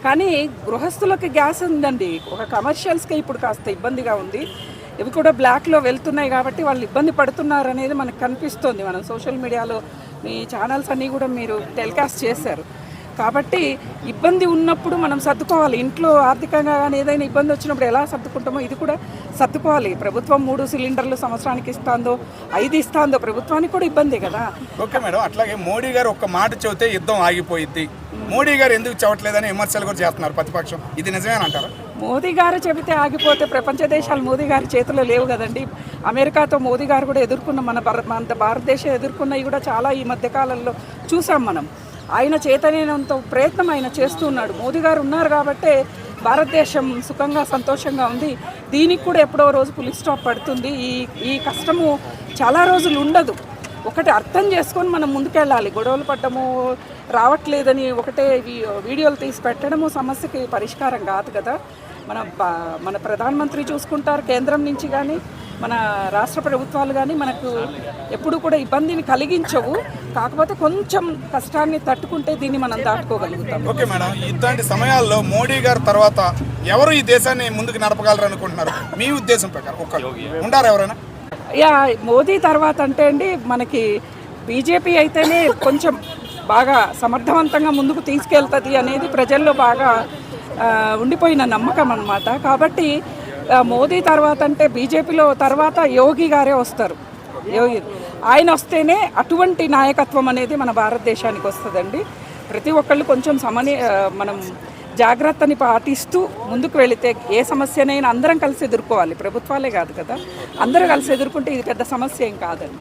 కానీ గృహస్థులకి గ్యాస్ ఉందండి, ఒక కమర్షియల్స్కి ఇప్పుడు కాస్త ఇబ్బందిగా ఉంది. ఇవి కూడా బ్లాక్లో వెళ్తున్నాయి కాబట్టి వాళ్ళు ఇబ్బంది పడుతున్నారు అనేది మనకు కనిపిస్తుంది. మనం సోషల్ మీడియాలో మీ ఛానల్స్ అన్నీ కూడా మీరు టెలికాస్ట్ చేశారు. కాబట్టి ఇబ్బంది ఉన్నప్పుడు మనం సర్దుకోవాలి. ఇంట్లో ఆర్థికంగా కానీ ఏదైనా ఇబ్బంది వచ్చినప్పుడు ఎలా సర్దుకుంటామో ఇది కూడా సర్దుకోవాలి. ప్రభుత్వం 3 సిలిండర్లు సంవత్సరానికి ఇస్తాందో 5 ఇస్తాందో ప్రభుత్వానికి కూడా ఇబ్బంది కదా. ఓకే మేడం, అట్లాగే మోడీ గారు ఒక్క మాట చెబితే యుద్ధం ఆగిపోయిద్ది, మోడీ గారు ఎందుకు చెప్పట్లేదని విమర్శలు కూడా చేస్తున్నారు ప్రతిపక్షం. ఇది నిజమేనంటారా? మోదీ గారు చెబితే ఆగిపోతే ప్రపంచ దేశాలు మోదీ గారి చేతిలో లేవు కదండి. అమెరికాతో మోదీ గారు కూడా ఎదుర్కొన్న మన భారతదేశం ఎదుర్కొన్నవి కూడా చాలా ఈ మధ్యకాలంలో చూసాం మనం. ఆయన చేతనైనంత ప్రయత్నం ఆయన చేస్తున్నాడు. మోదీ గారు ఉన్నారు కాబట్టే భారతదేశం సుఖంగా సంతోషంగా ఉంది. దీనికి కూడా ఎప్పుడో రోజు పులి స్టాప్ పడుతుంది. ఈ కష్టము చాలా రోజులు ఉండదు. ఒకటి అర్థం చేసుకొని మనం ముందుకెళ్ళాలి. గొడవలు పడ్డము రావట్లేదని ఒకటే వీడియోలు తీసి పెట్టడము సమస్యకి పరిష్కారం కాదు కదా. మన ప్రధానమంత్రి చూసుకుంటారు, కేంద్రం నుంచి కానీ మన రాష్ట్ర ప్రభుత్వాలు కానీ మనకు ఎప్పుడు కూడా ఇబ్బందిని కలిగించవు. కాకపోతే కొంచెం కష్టాన్ని తట్టుకుంటే దీన్ని మనం దాటుకోగలుగుతాం. ఓకే మేడం, ఇట్లాంటి సమయాల్లో మోడీ గారు తర్వాత ఎవరు ఈ దేశాన్ని ముందుకు నడపగలరు అనుకుంటున్నారు మీ ఉద్దేశం ప్రకారం? ఒక్కరు ఉంటారు ఎవరైనా? మోదీ తర్వాత అంటే అండి మనకి బీజేపీ అయితేనే కొంచెం బాగా సమర్థవంతంగా ముందుకు తీసుకెళ్తుంది అనేది ప్రజల్లో బాగా ఉండిపోయిన నమ్మకం అన్నమాట. కాబట్టి మోదీ తర్వాత అంటే బీజేపీలో తర్వాత యోగి గారే వస్తారు. యోగి ఆయన వస్తేనే అటువంటి నాయకత్వం అనేది మన భారతదేశానికి వస్తుందండి. ప్రతి ఒక్కళ్ళు కొంచెం మనం జాగ్రత్తని పాటిస్తూ ముందుకు వెళితే ఏ సమస్యనైనా అందరం కలిసి ఎదుర్కోవాలి. ప్రభుత్వాలే కాదు కదా, అందరూ కలిసి ఎదుర్కొంటే ఇది పెద్ద సమస్య ఏం కాదండి.